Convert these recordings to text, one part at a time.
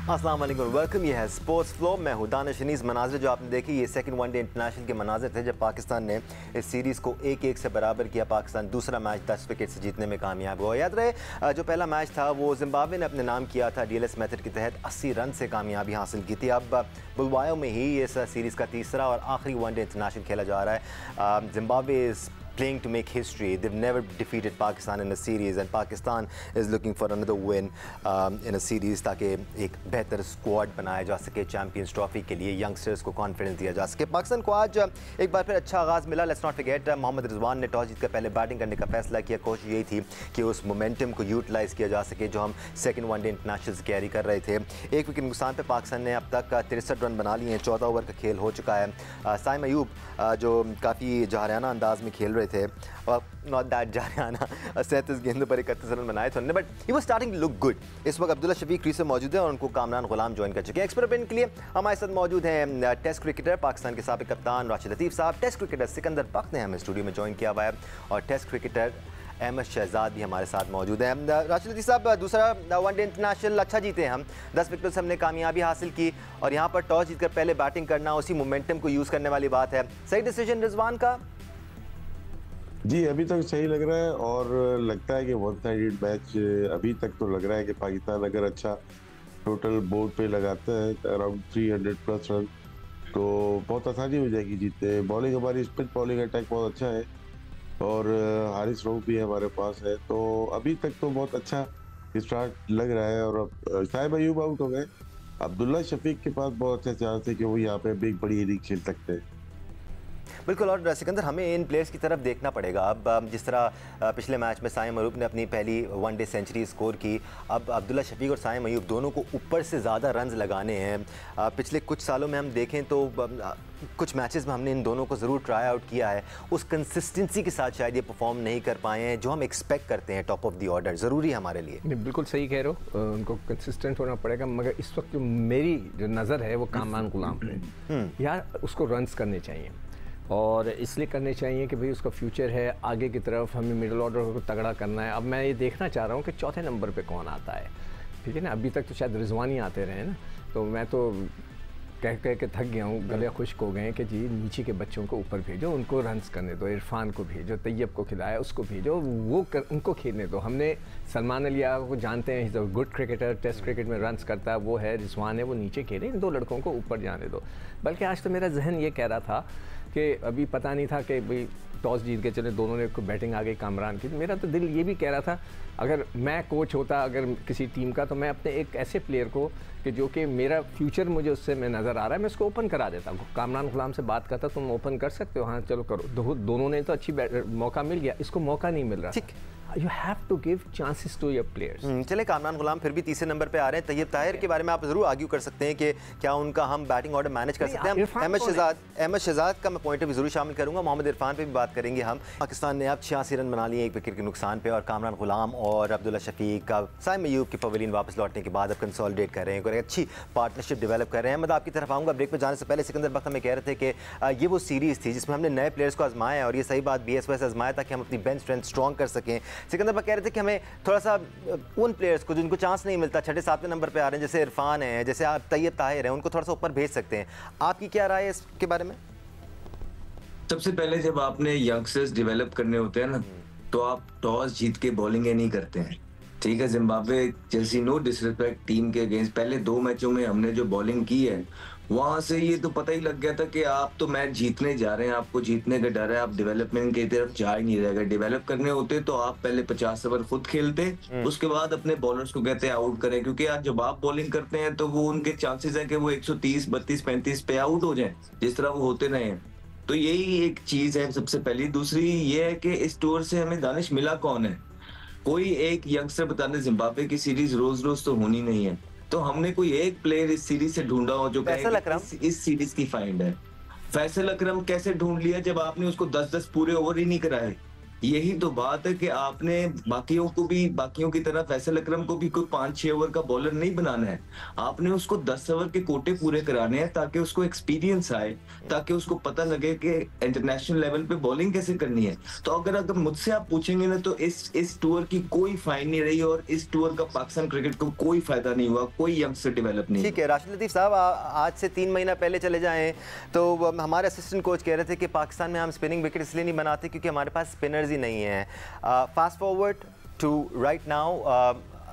अस्सलाम वालेकुम, वेलकम। ये है स्पोर्ट्स फ्लो। मैं हूं दानिश अनीस। मनाज़िर जो आपने देखी ये सेकंड वनडे इंटरनेशनल के मनाज़िर थे जब पाकिस्तान ने इस सीरीज़ को 1-1 से बराबर किया। पाकिस्तान दूसरा मैच 10 विकेट से जीतने में कामयाब हुआ। याद रहे जो पहला मैच था वो जिम्बाब्वे ने अपने नाम किया था। डीएलएस मेथड के तहत 80 रन से कामयाबी हासिल की थी। अब बुलवायो में ही इस सीरीज़ का तीसरा और आखिरी वनडे इंटरनेशनल खेला जा रहा है। Zimbabwe is playing to make history. They've never defeated Pakistan in a series and Pakistan is looking for another win in a series ताकि एक बेहतर स्क्वाड बनाया जा सके चैम्पियंस ट्रॉफी के लिए, यंगस्टर्स को कॉन्फिडेंस दिया जा सके। पाकिस्तान को आज एक बार फिर अच्छा आगाज़ मिला। Let's not forget Mohammad Rizwan ने टॉस जीतकर पहले बैटिंग करने का फैसला किया। कोशिश यही थी कि उस मोमेंटम को यूटिलाइज़ किया जा सके जो हम सेकेंड वनडे इंटरनेशनल से कैरी कर रहे थे। एक विकेट नुकसान पर पाकिस्तान ने अब तक 63 रन बना लिए हैं। 14 ओवर का खेल हो चुका है। साइम अयूब जो काफ़ी जहराना अंदाज में खेल रहे थे और नॉट दैट जाना 37 गेंदों पर 31 रन बनाए थे उन्होंने, but he was starting to look good. इस वक्त अब्दुल्ला शफीक क्रीज से मौजूद है और उनको कामरान गुलाम ज्वाइन कर चुके हैं। एक्सपेरिमेंट के लिए हमारे साथ मौजूद हैं टेस्ट क्रिकेटर पाकिस्तान के साबिक कप्तान राशिद लतीफ़ साहब, टेस्ट क्रिकेटर सिकंदर बख्त ने हमें स्टूडियो में ज्वाइन किया हुआ है और टेस्ट क्रिकेटर अहमद शहजाद भी हमारे साथ मौजूद है। राशिद लतीफ़ साहब, दूसरा वनडे इंटरनेशनल अच्छा जीते हैं हम, 10 विकेटों से हमने कामयाबी हासिल की और यहाँ पर टॉस जीतकर पहले बैटिंग करना, उसी मोमेंटम को यूज़ करने वाली बात है। सही डिसीजन रिजवान का? जी, अभी तक सही लग रहा है और लगता है कि वन साइडेड मैच अभी तक तो लग रहा है कि पाकिस्तान अगर अच्छा टोटल बोर्ड पे लगाता है अराउंड 300 प्लस रन तो बहुत आसानी हो जाएगी जीतने। बॉलिंग हमारी स्पिन बॉलिंग अटैक बहुत अच्छा है और हारिस रऊफ भी हमारे पास है, तो अभी तक तो बहुत अच्छा स्टार्ट लग रहा है। और अब साइम अयूब आउट हो गए, अब्दुल्ला शफीक के पास बहुत अच्छा चांस है कि वो यहाँ पे बिग बड़ी इनिंग खेल सकते हैं। बिल्कुल, और सिकंदर हमें इन प्लेयर्स की तरफ देखना पड़ेगा। अब जिस तरह पिछले मैच में साइम अयूब ने अपनी पहली वनडे सेंचुरी स्कोर की, अब अब्दुल्ला शफीक और साइम अयूब दोनों को ऊपर से ज़्यादा रन्स लगाने हैं। पिछले कुछ सालों में हम देखें तो कुछ मैचेस में हमने इन दोनों को ज़रूर ट्राई आउट किया है, उस कंसिस्टेंसी के साथ शायद ये परफॉर्म नहीं कर पाए हैं जो हम एक्सपेक्ट करते हैं टॉप ऑफ द ऑर्डर। ज़रूरी है हमारे लिए। नहीं, बिल्कुल सही कह रहे हो, उनको कंसिस्टेंट होना पड़ेगा, मगर इस वक्त जो मेरी जो नज़र है वो कामरान गुलाम पे यार, उसको रन्स करने चाहिए और इसलिए करने चाहिए कि भाई उसका फ्यूचर है आगे की तरफ, हमें मिडिल ऑर्डर को तगड़ा करना है। अब मैं ये देखना चाह रहा हूँ कि चौथे नंबर पे कौन आता है, ठीक है ना। अभी तक तो शायद रिजवानी आते रहे ना, तो मैं तो कह के थक गया हूँ, गले खुश्क हो गए हैं कि जी नीचे के बच्चों को ऊपर भेजो, उनको रन्स करने दो। इरफान को भेजो, तैयब को खिलाया उसको भेजो, उनको खेलने दो। हमने सलमान अली आगा को जानते हैं, is a good cricketer, test cricket में रन्स करता है, वो है रिजवान है, वो नीचे खेले, इन दो लड़कों को ऊपर जाने दो। बल्कि आज तो मेरा जहन ये कह रहा था कि अभी पता नहीं था कि भाई टॉस जीत के चले, दोनों ने बैटिंग आ गई कामरान की। मेरा तो दिल ये भी कह रहा था अगर मैं कोच होता अगर किसी टीम का, तो मैं अपने एक ऐसे प्लेयर को कि जो कि मेरा फ्यूचर मुझे उससे मैं नज़र आ रहा है, मैं उसको ओपन करा देता। कामरान गुलाम से बात करता, तुम ओपन कर सकते हो, हाँ चलो करो। दोनों ने तो अच्छी मौका मिल गया, इसको मौका नहीं मिल रहा। ठीक, you have to give chances to your players. चले, कामरान गुलाम फिर भी तीसरे नंबर पे आ रहे हैं। तैयब ताहिर के बारे में आप जरूर आर्ग्यू कर सकते हैं कि क्या उनका हम बैटिंग ऑर्डर मैनेज कर सकते हैं। अहमद शहजाद का मैं पॉइंट ऑफ व्यू जरूर शामिल करूंगा। मोहम्मद इरफान पे भी बात करेंगे हम। पाकिस्तान ने अब 86 रन बना लिए 1 विकेट के नुकसान पे और कामरान गुलाम और अब्दुल्ला शफीक का साइम अयूब की पवेलियन वापस लौटने के बाद अब कंसोलिडेट कर रहे हैं, एक अच्छी पार्टनरशिप डेवलप कर रहे हैं। मैं आपकी तरफ आऊँगा। ब्रेक में जाने से पहले सिकंदर बख्त हमें कह रहे थे कि ये वो सीरीज़ थी जिसमें हमने नए प्लेयर्स को आजमाया है और ये सही बात BSY से आजमाया था कि हम अपनी बेंच स्ट्रेंथ स्ट्रॉन्ग कर सकें। सिकंदर बख्त कह रहे थे कि हमें थोड़ा सा उन प्लेयर्स को जिनको चांस नहीं मिलता, 6-7वें नंबर पे आ रहे हैं, जैसे इरफान है, जैसे आप तैयब ताहिर हैं, उनको थोड़ा सा ऊपर भेज सकते हैं। आपकी क्या राय है इसके बारे में? सबसे पहले जब आपने यंगस्टर्स डेवलप करने होते हैं ना, तो आप टॉस जीत के बॉलिंग नहीं करते हैं, ठीक है। जिम्बाब्वे जैसी नो डिसरिस्पेक्ट टीम के अगेंस्ट पहले 2 मैचों में हमने जो बॉलिंग की है, वहां से ये तो पता ही लग गया था कि आप तो मैच जीतने जा रहे हैं, आपको जीतने का डर है, आप डेवलपमेंट की तरफ जा ही नहीं रहेगा। डेवलप करने होते तो आप पहले 50 ओवर खुद खेलते, उसके बाद अपने बॉलर्स को कहते हैं आउट करें, क्योंकि आज जब आप बॉलिंग करते हैं तो वो उनके चांसेस है कि वो 130, 32, 35 पे आउट हो जाए, जिस तरह वो होते रहे हैं। तो यही एक चीज है सबसे पहली। दूसरी ये है कि इस टूर से हमें दानिश मिला कौन है? कोई एक यंगस्टर बताने, जिम्बाब्वे की सीरीज रोज रोज तो होनी नहीं है, तो हमने कोई एक प्लेयर इस सीरीज से ढूंढा हो जो इस सीरीज की फाइंड है। फैसल अकरम कैसे ढूंढ लिया जब आपने उसको 10-10 पूरे ओवर ही नहीं कराए? यही तो बात है कि आपने बाकियों की तरह फैसल अकरम को भी कोई 5-6 ओवर का बॉलर नहीं बनाना है। आपने उसको 10 ओवर के कोटे पूरे कराने हैं ताकि उसको एक्सपीरियंस आए, ताकि उसको पता लगे कि इंटरनेशनल लेवल पे बॉलिंग कैसे करनी है। तो अगर मुझसे आप पूछेंगे ना, तो इस टूर की कोई फाइन नहीं रही और इस टूर का पाकिस्तान क्रिकेट को कोई फायदा नहीं हुआ, कोई यंगस्टर डेवलप नहीं। ठीक है राशिद लतीफ़ साहब, आज से 3 महीना पहले चले जाएं तो हमारे असिस्टेंट कोच कह रहे थे कि पाकिस्तान में हम स्पिनिंग विकेट इसलिए नहीं बनाते क्योंकि हमारे पास स्पिनर्स ही नहीं हैं। Fast forward to right now,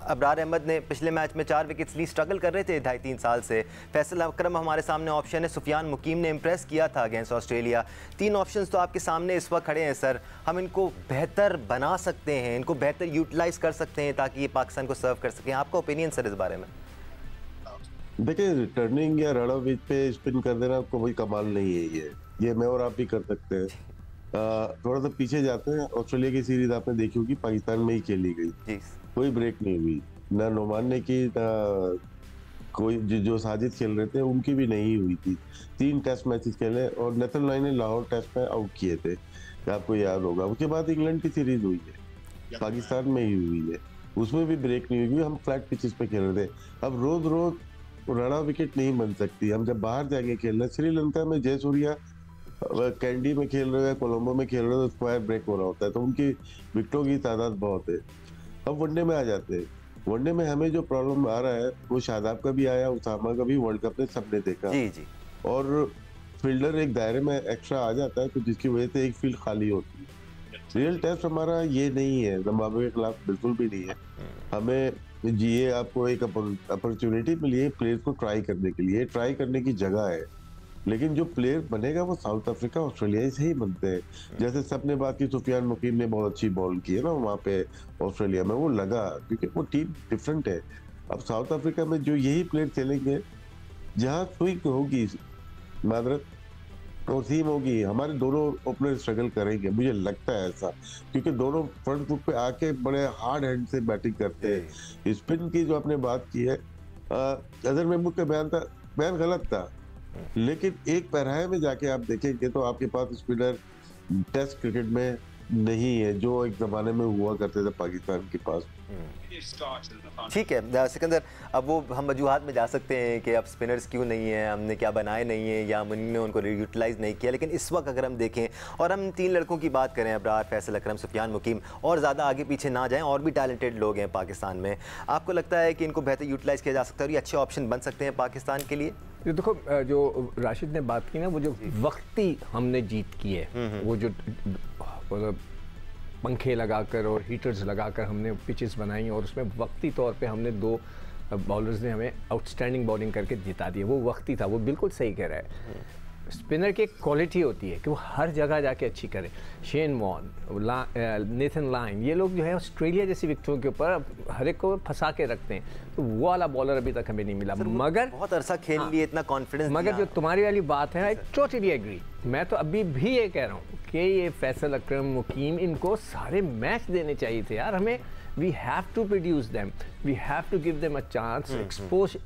Abrar Ahmed ने पिछले मैच में 4 विकेट्स ली, स्ट्रगल कर रहे थे 2.5-3 साल से। फैसल अकरम हमारे सामने ऑप्शन है, सुफियान मुकीम ने इम्प्रेस किया था अगेंस्ट ऑस्ट्रेलिया। 3 ऑप्शंस तो आपके सामने इस वक्त खड़े हैं सर, हम इनको बेहतर बना सकते हैं, इनको बेहतर यूटिलाइज कर सकते हैं ताकि ये पाकिस्तान को सर्व कर सकें। आपका ओपिनियन सर इस बारे में? देखिए, टर्निंग या रन ऑफ पिच पे स्पिन कर देना कोई कमाल नहीं है। ये मैं और आप भी कर सकते हैं। थोड़ा सा पीछे जाते हैं, ऑस्ट्रेलिया की सीरीज आपने देखी होगी, पाकिस्तान में ही खेली गई, कोई ब्रेक नहीं हुई, ना नोमान ने की, ना कोई जो साजिद खेल रहे थे उनकी भी नहीं हुई थी। 3 टेस्ट मैचेस खेले और नेथन लाइन ने लाहौर टेस्ट में आउट किए थे, आपको याद होगा। उसके बाद इंग्लैंड की सीरीज हुई है, पाकिस्तान में ही हुई है, उसमें भी ब्रेक नहीं हुई, हम फ्लैट पिचेस पे खेल रहे थे। अब रोज रोज रन ऑफ विकेट नहीं बन सकती। हम जब बाहर जाके खेल रहे, श्रीलंका में जयसूर्या कैंडी में खेल रहे हैं, कोलंबो में खेल रहे हैं, तो स्क्वायर ब्रेक हो रहा होता है, तो उनकी विकेटों की तादाद बहुत है। अब वनडे में आ जाते हैं, वनडे में हमें जो प्रॉब्लम आ रहा है वो शादाब का भी आया, उसामा का भी, वर्ल्ड कप में सबने देखा। जी। और फील्डर एक दायरे में एक्स्ट्रा आ जाता है, तो जिसकी वजह से एक फील्ड खाली होती है। रियल टेस्ट हमारा ये नहीं है, जिम्बाब्वे के खिलाफ बिल्कुल भी नहीं है। हमें ये आपको एक अपॉर्चुनिटी मिली है प्लेयर को ट्राई करने के लिए, ट्राई करने की जगह है, लेकिन जो प्लेयर बनेगा वो साउथ अफ्रीका ऑस्ट्रेलिया से ही बनते हैं। जैसे सबने बात की, सुफियान मुकीम ने बहुत अच्छी बॉल की है ना वहाँ पे ऑस्ट्रेलिया में, वो लगा क्योंकि वो टीम डिफरेंट है। अब साउथ अफ्रीका में जो यही प्लेयर खेलेंगे, जहाँ स्विंग होगी, मादरत और सीम होगी, हमारे दोनों ओपनर स्ट्रगल करेंगे, मुझे लगता है ऐसा, क्योंकि दोनों फ्रंट फुट पे आके बड़े हार्ड हैंड से बैटिंग करते हैं। स्पिन की जो आपने बात की है, अजहर महमूद का बयान गलत था, लेकिन एक पैराहे में जाके आप देखेंगे तो आपके पास स्पिनर टेस्ट क्रिकेट में नहीं है जो एक जमाने में हुआ करते थे पाकिस्तान के पास। ठीक है सिकंदर, अब वो हम वजूहात में जा सकते हैं कि अब स्पिनर्स क्यों नहीं है, हमने क्या बनाए नहीं है, या हमने उनको यूटिलाइज नहीं किया, लेकिन इस वक्त अगर हम देखें और हम 3 लड़कों की बात करें, अबरार, फैसल अकरम, सुफियान मुकीम, और ज़्यादा आगे पीछे ना जाएं, और भी टैलेंटेड लोग हैं पाकिस्तान में, आपको लगता है कि इनको बेहतर यूटिलाइज किया जा सकता है और ये अच्छे ऑप्शन बन सकते हैं पाकिस्तान के लिए? देखो, जो राशिद ने बात की ना, वो जो वक्ती हमने जीत की है, वो जो पंखे लगाकर और हीटर्स लगाकर हमने पिचेस बनाई और उसमें वक्ती तौर पे हमने 2 बॉलर्स ने हमें आउटस्टैंडिंग बॉलिंग करके जिता दिया, वो वक्ती था। वो बिल्कुल सही कह रहा है। स्पिनर की एक क्वालिटी होती है कि वो हर जगह जाके अच्छी करे। शेन वॉन, नेथन लाइन, ये लोग जो है ऑस्ट्रेलिया जैसी विकेटों के ऊपर हर एक को फंसा के रखते हैं, तो वो वाला बॉलर अभी तक हमें नहीं मिला। मगर बहुत अरसा खेल लिए, इतना कॉन्फिडेंस, मगर जो तुम्हारी वाली बात है, आई टोटली एग्री। मैं तो अभी भी ये कह रहा हूँ कि ये फैसल अकरम, मुकीम, इनको सारे मैच देने चाहिए थे यार हमें। We have to produce them, we have to give them a chance,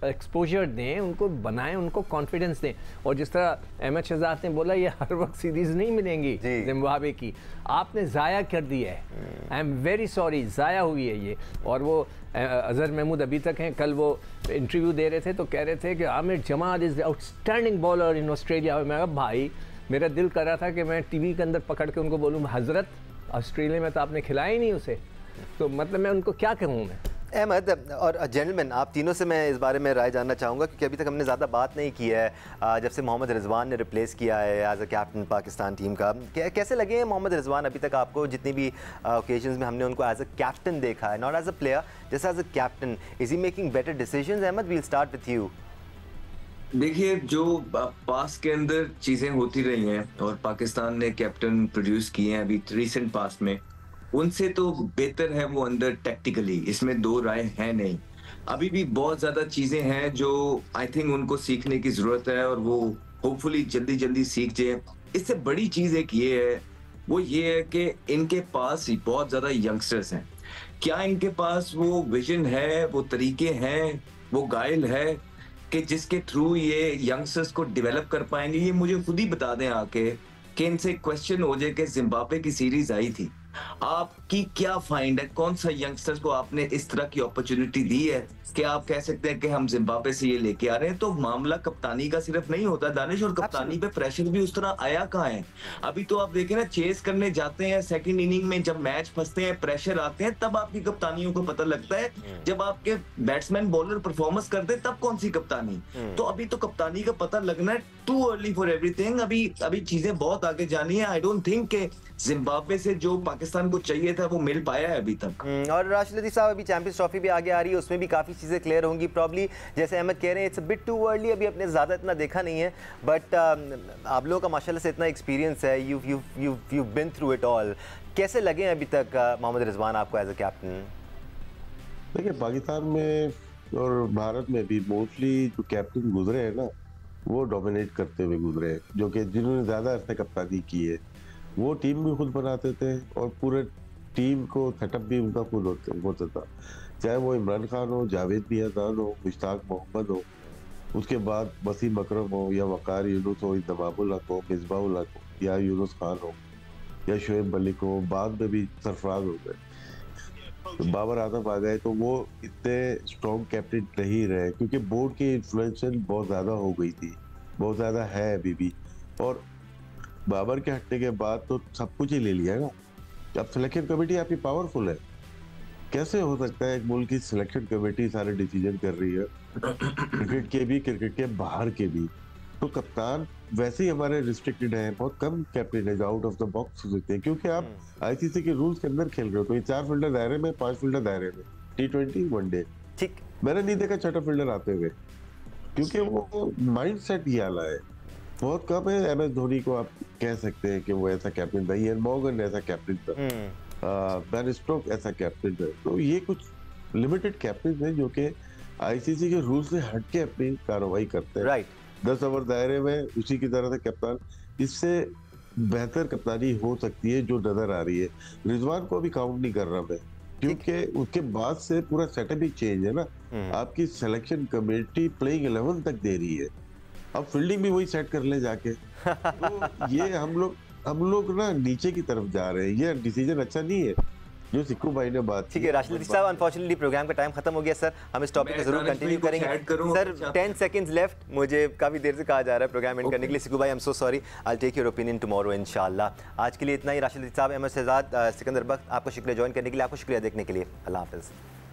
exposure दें उनको, बनाएं, उनको कॉन्फिडेंस दें। और जिस तरह अहमद शहजाद ने बोला, ये हर वक्त सीरीज नहीं मिलेंगी जिम्बाब्वे की, आपने ज़ाया कर दी है। आई एम वेरी सॉरी, ज़ाया हुई है ये। और वो अजहर महमूद अभी तक हैं, कल वो इंटरव्यू दे रहे थे तो कह रहे थे कि Aamir Jamal is the outstanding bowler in Australia. मैं कहा भाई, मेरा दिल कर रहा था कि मैं टीवी के अंदर पकड़ के उनको बोलूँ, हजरत ऑस्ट्रेलिया में तो आपने खिलाया ही नहीं उसे, तो मतलब मैं उनको क्या कहूँ। मैं अहमद और जेंटलमैन, आप तीनों से मैं इस बारे में राय जानना चाहूँगा, क्योंकि अभी तक हमने ज़्यादा बात नहीं की है जब से मोहम्मद रिजवान ने रिप्लेस किया है as a captain Pakistan team का। कैसे लगे हैं मोहम्मद रिजवान अभी तक आपको? जितनी भी ओकेजन्स में हमने उनको एज अ कैप्टन देखा है, नॉट एज अ प्लेयर, जैसे as a captain, is he making better decisions? Ahmed, we'll start with you. देखिए, जो पास के अंदर चीजें होती रही हैं और पाकिस्तान ने कैप्टन प्रोड्यूस किए हैं अभी रिसेंट पास्ट में, उनसे तो बेहतर है वो अंदर टैक्टिकली, इसमें 2 राय है नहीं। अभी भी बहुत ज्यादा चीजें हैं जो आई थिंक उनको सीखने की जरूरत है और वो होपफुली जल्दी जल्दी सीख जाए। इससे बड़ी चीज एक ये है, वो ये है कि इनके पास बहुत ज्यादा यंगस्टर्स हैं। क्या इनके पास वो विजन है, वो तरीके हैं, वो गाइल है कि जिसके थ्रू ये यंगस्टर्स को डेवलप कर पाएंगे? ये मुझे खुद ही बता दें आके कि इनसे क्वेश्चन हो जाए कि जिम्बाब्वे की सीरीज आई थी, आपकी क्या फाइंड है, कौन सा यंगस्टर्स को आपने इस तरह की अपॉर्चुनिटी दी है कि आप कह सकते हैं कि हम जिम्बाब्वे से ये लेके आ रहे हैं? तो मामला कप्तानी का सिर्फ नहीं होता दानिश, और कप्तानी पे प्रेशर भी उस तरह आया कहाँ है? अभी तो आप देखें ना, चेस करने जाते हैं सेकंड इनिंग में, जब मैच फंसते हैं, प्रेशर आते हैं, तब आपकी कप्तानियों को पता लगता है। जब आपके बैट्समैन बॉलर परफॉर्मेंस करते हैं तब कौन सी कप्तानी? तो अभी तो कप्तानी का पता लगना है, टू अर्ली फॉर एवरीथिंग। अभी चीजें बहुत आगे जानी है। आई डोंट थिंक के जिम्बाब्वे से जो पाकिस्तान को चाहिए था वो मिल पाया है अभी तक। और राशिद लतीफ़ साहब, अभी चैंपियंस ट्रॉफी भी आगे आ रही है, उसमें भी काफ़ी चीज़ें क्लियर होंगी प्रॉब्ली। जैसे अहमद कह रहे हैं it's a bit too early, अभी अपने ज़्यादा इतना देखा नहीं है, बट आप लोगों का माशाल्लाह से इतना एक्सपीरियंस है, you been through it all. कैसे लगे अभी तक मोहम्मद रिजवान आपको एज अ कैप्टन? देखिए, पाकिस्तान में और भारत में भी मोस्टली जो कैप्टन गुजरे हैं ना, वो डोमिनेट करते हुए गुजरे हैं, जो कि जिन्होंने ज़्यादा अर्से कप्तानी की है वो टीम भी खुद बनाते थे और पूरे टीम को सेटअप भी उनका खुद होता था। चाहे वो इमरान खान हो, जावेद मियाँदाद हो, मुश्ताक मोहम्मद हो, उसके बाद वसीम अकरम हो, या वकार यूनुस हो, इंतजामुल हक हो, मिसबाहुल हक हो, या यूनुस खान हो, या शोएब मलिक हो, बाद में भी सरफराज हो गए, तो बाबर आजम आ गए, तो वो इतने स्ट्रॉन्ग कैप्टन नहीं रहे क्योंकि बोर्ड की इन्फ्लुएंशन बहुत ज़्यादा हो गई थी, बहुत ज़्यादा है अभी भी। और बाबर के हटने के बाद तो सब कुछ ही ले लिया ना। अब सिलेक्शन कमेटी आपकी पावरफुल है, कैसे हो सकता है एक मुल्क की सिलेक्शन कमेटी सारे डिसीजन कर रही है, क्रिकेट के भी, क्रिकेट के बाहर के भी? तो कप्तान वैसे ही हमारे रिस्ट्रिक्टेड है, बहुत कम कैप्टन है जो आउट ऑफ द बॉक्स हो सकते हैं, क्योंकि आप आईसीसी के रूल्स के अंदर खेल रहे हो। तो ये 4 फील्डर दायरे में, 5 फील्डर दायरे में, T20 वनडे। ठीक, मैंने नहीं देखा 6ठा फील्डर आते हुए, क्योंकि वो माइंड सेट ही आला है। बहुत कम है MS धोनी को आप कह सकते हैं कि वो ऐसा कैप्टन था, इयन मॉर्गन ऐसा कैप्टन था, बेन स्टोक्स ऐसा कैप्टन था। तो ये कुछ लिमिटेड कैप्टन हैं जो कि आईसीसी के रूल से हट के अपनी कार्रवाई करते हैं। राइट, 10 ओवर दायरे में उसी की तरह से कप्तान, इससे बेहतर कप्तानी हो सकती है जो नजर आ रही है। रिजवान को अभी काउंट नहीं कर रहा मैं, क्योंकि उसके बाद से पूरा सेटअप ही चेंज है ना। आपकी सिलेक्शन कमेटी प्लेइंग 11 तक दे रही है, अब फील्डिंग भी वही सेट कर ले जाके। तो ये हम लोग ना नीचे की तरफ जा रहे हैं, ये डिसीजन अच्छा नहीं है जो सिक्कू भाई ने बात। ठीक है राशिद लतीफ़ साहब, अनफॉर्चुनेटली प्रोग्राम का टाइम खत्म हो गया सर, हम इस टॉपिक को जरूर कंटिन्यू करेंगे सर। 10 सेकंड्स लेफ्ट, मुझे काफ़ी देर से कहा जा रहा है प्रोग्राम एंड करने के लिए। सिक्कू भाई, I am so sorry, I take your opinion tomorrow इंशाल्लाह। आज के लिए इतना ही। राशिद लतीफ़ साहब, अहमद शहजाद, सिकंदर बख्त, आपको शुक्रिया ज्वाइन करने के लिए, आपको शुक्रिया देखने के लिए। अल्लाह हाफ़िज़।